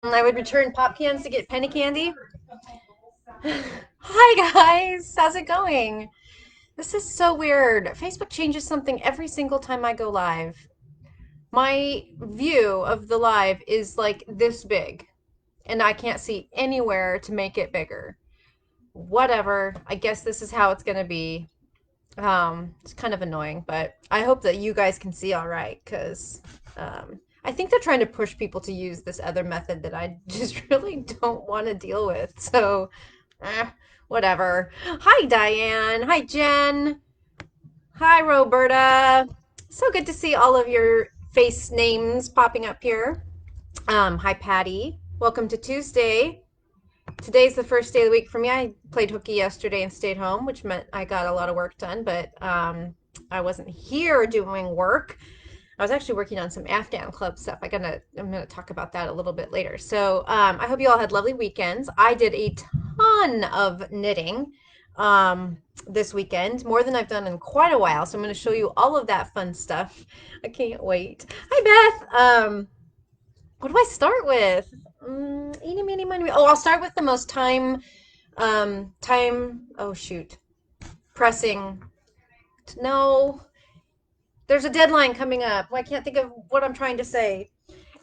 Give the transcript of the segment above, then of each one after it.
I would return pop cans to get penny candy. Hi guys, how's it going? This is so weird. Facebook changes something every single time I go live. My view of the live is like this big, and I can't see anywhere to make it bigger. Whatever. I guess this is how it's gonna be. It's kind of annoying, but I hope that you guys can see all right, because I think they're trying to push people to use this other method that I just really don't want to deal with. So, eh, whatever. Hi, Diane. Hi, Jen. Hi, Roberta. So good to see all of your face names popping up here. Hi, Patty. Welcome to Tuesday. Today's the first day of the week for me. I played hooky yesterday and stayed home, which meant I got a lot of work done, but I wasn't here doing work. I was actually working on some Afghan club stuff. I'm gonna talk about that a little bit later. So I hope you all had lovely weekends. I did a ton of knitting this weekend, more than I've done in quite a while. So I'm gonna show you all of that fun stuff. I can't wait. Hi Beth. What do I start with? Eeny, meeny, miny, mo. Oh, I'll start with the most oh shoot, pressing. No, there's a deadline coming up. I can't think of what I'm trying to say.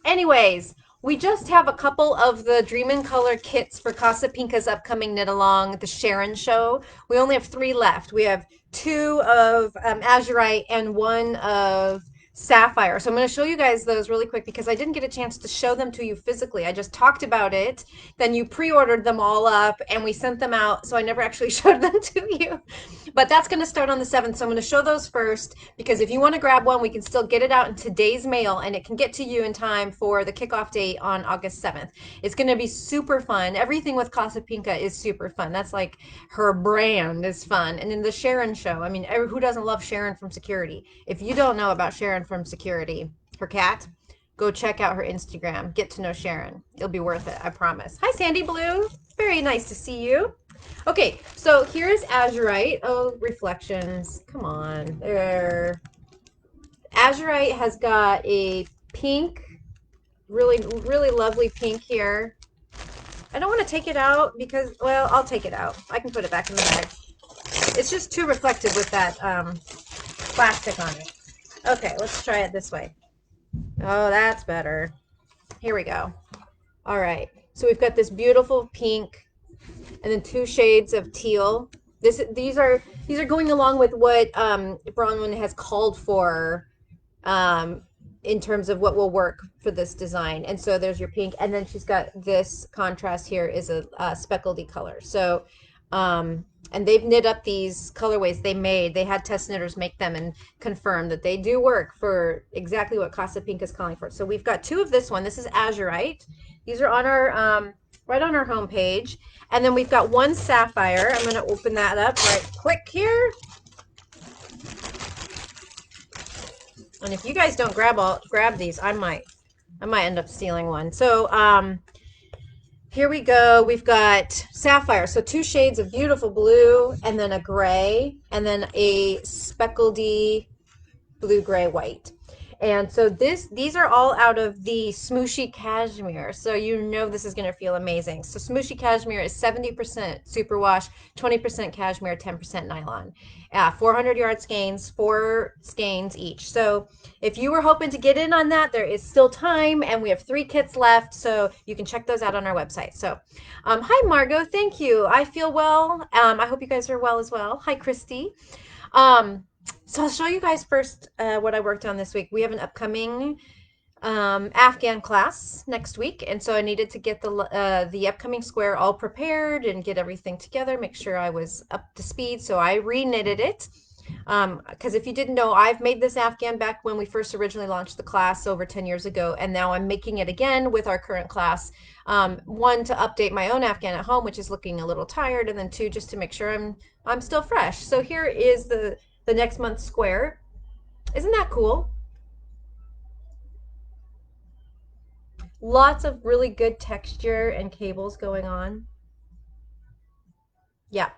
Anyways, we just have a couple of the Dream in Color kits for Casapinka's upcoming knit along, the Sharon Show. We only have three left. We have two of azurite and one of sapphire. So I'm going to show you guys those really quick because I didn't get a chance to show them to you physically. I just talked about it. Then you pre-ordered them all up and we sent them out. So I never actually showed them to you. But that's going to start on the 7th. So I'm going to show those first because if you want to grab one, we can still get it out in today's mail and it can get to you in time for the kickoff date on August 7th. It's going to be super fun. Everything with Casapinka is super fun. That's like her brand is fun. And in the Sharon Show, I mean, who doesn't love Sharon from Security? If you don't know about Sharon from Security, her cat, go check out her Instagram. Get to know Sharon. It'll be worth it, I promise. Hi, Sandy Blue. Very nice to see you. Okay, so here's azurite. Oh, reflections. Come on. There. Azurite has got a pink, really, really lovely pink here. I don't want to take it out because, well, I'll take it out. I can put it back in the bag. It's just too reflective with that plastic on it. Okay, let's try it this way. Oh, that's better. Here we go. All right. So we've got this beautiful pink and then two shades of teal. These are going along with what Bronwyn has called for in terms of what will work for this design. And so there's your pink, and then she's got this contrast here is a speckledy color. So and they've knit up these colorways they made. They had test knitters make them and confirm that they do work for exactly what Casapinka is calling for. So we've got two of this one. This is azurite. These are on our right on our homepage. And then we've got one sapphire. I'm going to open that up right quick here. And if you guys don't grab these, I might end up stealing one. So here we go. We've got sapphire. So two shades of beautiful blue and then a gray and then a speckledy blue, gray, white. And so these are all out of the Smooshy Cashmere. So you know this is going to feel amazing. So Smooshy Cashmere is 70% superwash, 20% cashmere, 10% nylon. 400 yard skeins, 4 skeins each. So if you were hoping to get in on that, there is still time and we have 3 kits left. So you can check those out on our website. So hi, Margot. Thank you. I feel well. I hope you guys are well as well. Hi, Christy. So I'll show you guys first what I worked on this week. We have an upcoming Afghan class next week, and so I needed to get the upcoming square all prepared and get everything together, make sure I was up to speed. So I re-knitted it because if you didn't know, I've made this Afghan back when we first originally launched the class over 10 years ago, and now I'm making it again with our current class. One, to update my own Afghan at home, which is looking a little tired, and then two, just to make sure I'm still fresh. So here is the next month's square. Isn't that cool? Lots of really good texture and cables going on. Yeah.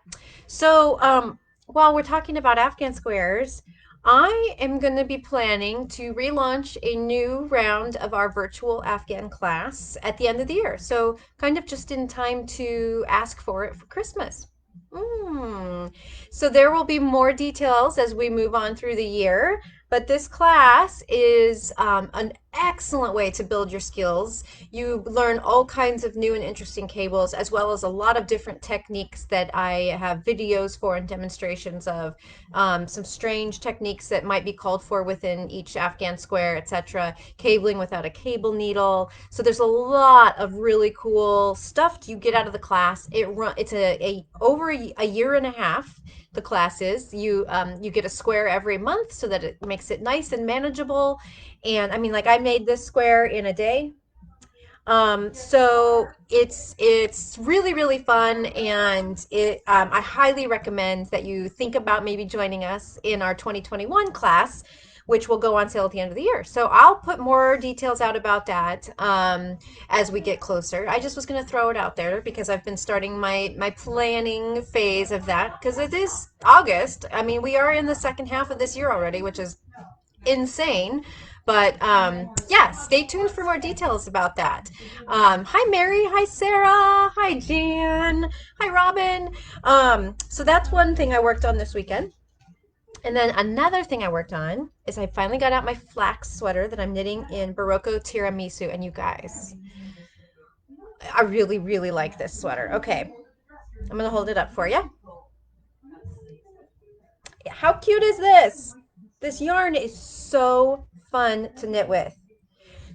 So while we're talking about Afghan squares, I am going to be planning to relaunch a new round of our virtual Afghan class at the end of the year. So, kind of just in time to ask for it for Christmas. Mm. So, there will be more details as we move on through the year. But this class is an excellent way to build your skills. You learn all kinds of new and interesting cables, as well as a lot of different techniques that I have videos for and demonstrations of, some strange techniques that might be called for within each Afghan square, etc. Cabling without a cable needle. So there's a lot of really cool stuff you get out of the class. It's a over a year and a half. The classes you get a square every month so that it makes it nice and manageable. And I mean, like I made this square in a day. So it's really really fun, and I highly recommend that you think about maybe joining us in our 2021 class, which will go on sale at the end of the year. So I'll put more details out about that as we get closer. I just was going to throw it out there because I've been starting my planning phase of that because it is August. I mean, we are in the second half of this year already, which is insane. But yeah, stay tuned for more details about that. Hi, Mary. Hi, Sarah. Hi, Jan. Hi, Robin. So that's one thing I worked on this weekend. And then another thing I worked on is I finally got out my flax sweater that I'm knitting in Barocco Tiramisu. And you guys, I really, really like this sweater. Okay, I'm going to hold it up for you. How cute is this? This yarn is so fun to knit with.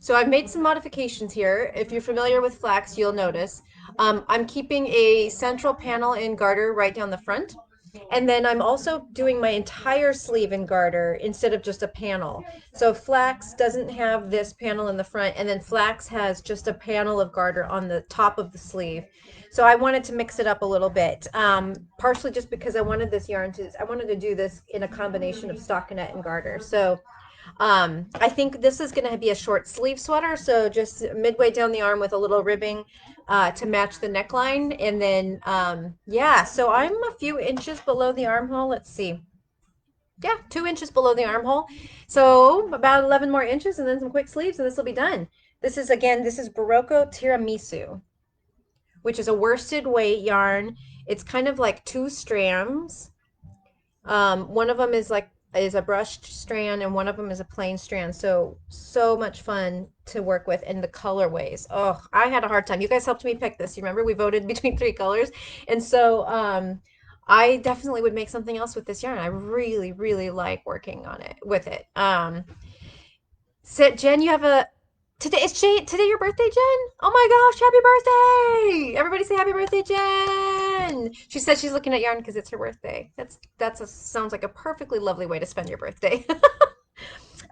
So I've made some modifications here. If you're familiar with flax, you'll notice. I'm keeping a central panel in garter right down the front. And then I'm also doing my entire sleeve in garter instead of just a panel. So flax doesn't have this panel in the front, and then flax has just a panel of garter on the top of the sleeve. So I wanted to mix it up a little bit, partially just because I wanted this yarn I wanted to do this in a combination of stockinette and garter. So I think this is going to be a short sleeve sweater, so just midway down the arm with a little ribbing to match the neckline. And then, yeah, so I'm a few inches below the armhole. Let's see. Yeah, 2 inches below the armhole. So about 11 more inches and then some quick sleeves, and this will be done. This is, again, this is Barocco Tiramisu, which is a worsted weight yarn. It's kind of like two strands. One of them is a brushed strand and one of them is a plain strand. So much fun to work with, and the colorways. Oh, I had a hard time. You guys helped me pick this. You remember we voted between three colors, and so I definitely would make something else with this yarn. I really really like working on it with it. Jen, you have a today your birthday, Jen? Oh my gosh, happy birthday! Everybody say happy birthday, Jen. She said she's looking at yarn because it's her birthday. Sounds like a perfectly lovely way to spend your birthday.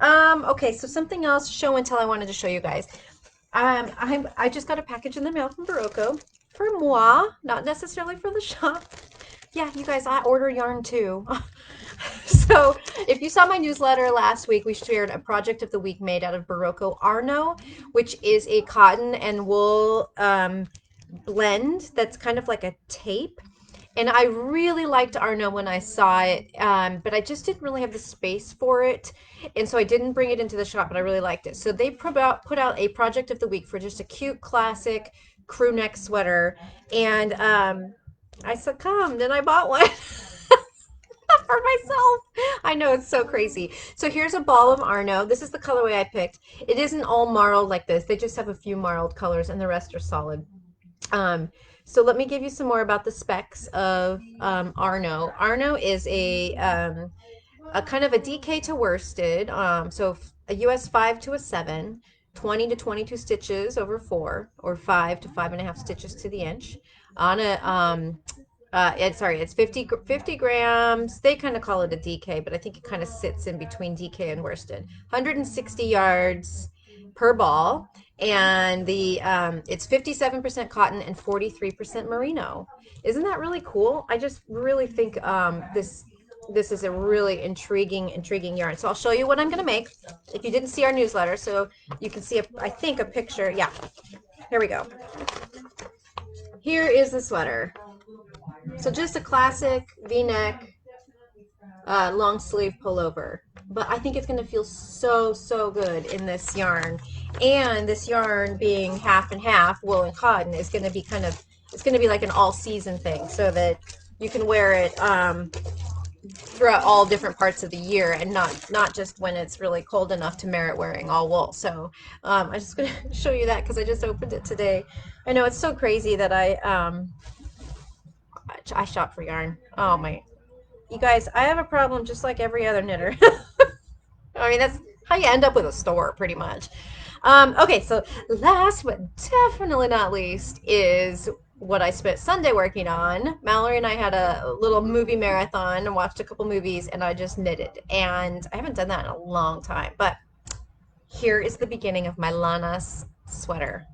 Okay, so something else show and tell I wanted to show you guys. I just got a package in the mail from Barocco for moi, not necessarily for the shop. Yeah, you guys, I order yarn too. So, if you saw my newsletter last week, we shared a project of the week made out of Barocco Arno, which is a cotton and wool blend that's kind of like a tape. And I really liked Arno when I saw it, but I just didn't really have the space for it. And so I didn't bring it into the shop, but I really liked it. So they put out a project of the week for just a cute, classic crew neck sweater. And I succumbed and I bought one. For myself. I know, it's so crazy. So here's a ball of Arno. This is the colorway I picked. It isn't all marled like this. They just have a few marled colors and the rest are solid. So let me give you some more about the specs of Arno. Arno is a kind of a DK to worsted. So a US 5 to a 7, 20 to 22 stitches over 4, or 5 to 5.5 stitches to the inch. On a it's 50 grams. They kind of call it a DK, but I think it kind of sits in between DK and worsted. 160 yards per ball, and the it's 57% cotton and 43% merino. Isn't that really cool? I just really think this is a really intriguing yarn. So I'll show you what I'm gonna make. If you didn't see our newsletter, so you can see I think a picture. Yeah, here we go. Here is the sweater. So just a classic V-neck long sleeve pullover. but I think it's going to feel so, so good in this yarn. And this yarn being half and half, wool and cotton, is going to be it's going to be like an all-season thing, so that you can wear it throughout all different parts of the year, and not just when it's really cold enough to merit wearing all wool. So I'm just going to show you that because I just opened it today. I know it's so crazy that I shop for yarn. Oh my, you guys, I have a problem just like every other knitter. I mean, that's how you end up with a store, pretty much. Okay, so last but definitely not least is what I spent Sunday working on. Mallory and I had a little movie marathon and watched a couple movies, and I just knitted. And I haven't done that in a long time, but here is the beginning of my Lana sweater.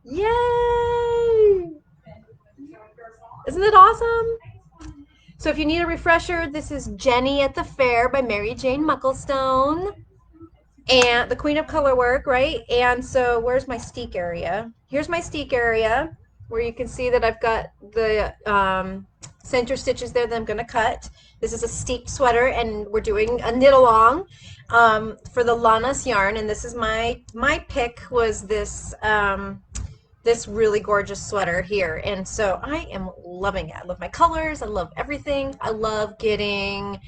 Yay! Isn't it awesome? So if you need a refresher, this is Jenny at the Fair by Mary Jane Mucklestone. And the Queen of Colorwork, right? And so where's my steek area? Here's my steek area where you can see that I've got the center stitches there that I'm going to cut. This is a steek sweater, and we're doing a knit along for the Lanas yarn. And this is my pick was this this really gorgeous sweater here. And so I am loving it. I love my colors. I love everything. I love getting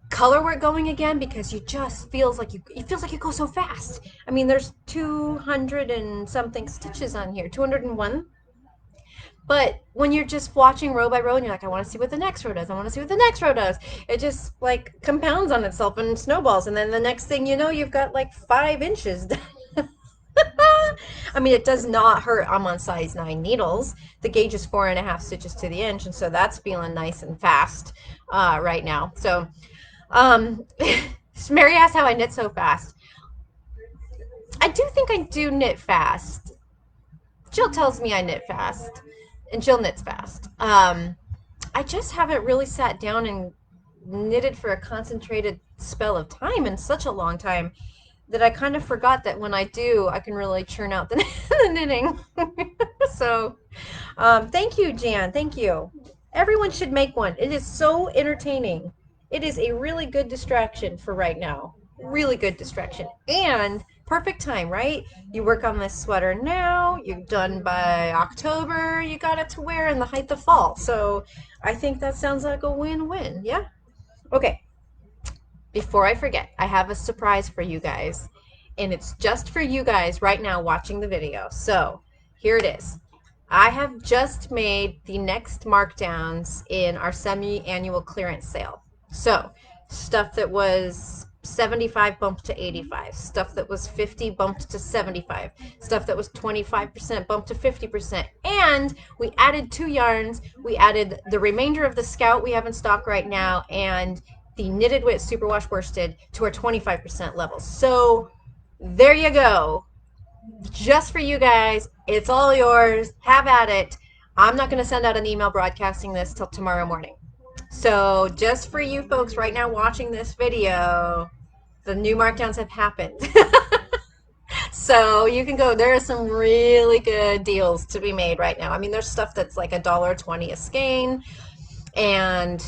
color work going again because you just feels like it feels like you go so fast. I mean, there's 200 and something stitches on here, 201. But when you're just watching row by row and you're like, I want to see what the next row does, I want to see what the next row does, it just like compounds on itself and snowballs. And then the next thing you know, you've got like 5 inches done. I mean, it does not hurt. I'm on size 9 needles. The gauge is 4.5 stitches to the inch, and so that's feeling nice and fast right now. So Mary asked how I knit so fast. I do think I do knit fast. Jill tells me I knit fast, and Jill knits fast. I just haven't really sat down and knitted for a concentrated spell of time in such a long time that I kind of forgot that when I do, I can really churn out the, the knitting. So thank you, Jan. Thank you. Everyone should make one. It is so entertaining. It is a really good distraction for right now. Really good distraction. And perfect time, right? You work on this sweater now, you're done by October, you got it to wear in the height of fall. So I think that sounds like a win-win. Yeah? Okay. Before I forget, I have a surprise for you guys. And it's just for you guys right now watching the video. So here it is. I have just made the next markdowns in our semi-annual clearance sale. So stuff that was 75 bumped to 85, stuff that was 50 bumped to 75, stuff that was 25% bumped to 50%, and we added 2 yarns. We added the remainder of the Scout we have in stock right now and the Knitted Wit Superwash Worsted to our 25% level. So there you go. Just for you guys. It's all yours. Have at it. I'm not going to send out an email broadcasting this till tomorrow morning. So just for you folks right now watching this video, the new markdowns have happened. So you can go. There are some really good deals to be made right now. I mean, there's stuff that's like $1.20 a skein. And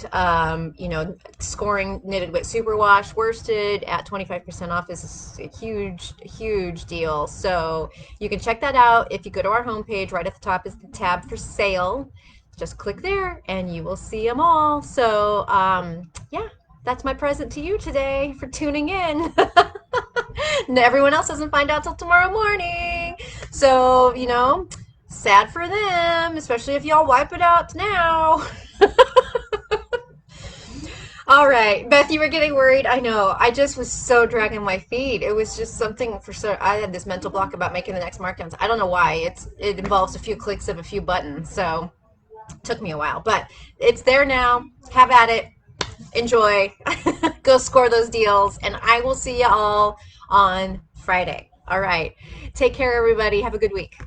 you know, scoring Knitted Wit Superwash Worsted at 25% off is a huge deal. So you can check that out if you go to our homepage. Right at the top is the tab for sale. Just click there and you will see them all. So yeah, that's my present to you today for tuning in. Everyone else doesn't find out till tomorrow morning. So, you know, sad for them, especially if y'all wipe it out now. All right, Beth, you were getting worried. I know. I just was so dragging my feet. It was just something for sure. I had this mental block about making the next markdowns. I don't know why. It involves a few clicks of a few buttons, so it took me a while. But it's there now. Have at it. Enjoy. Go score those deals, and I will see you all on Friday. All right. Take care, everybody. Have a good week.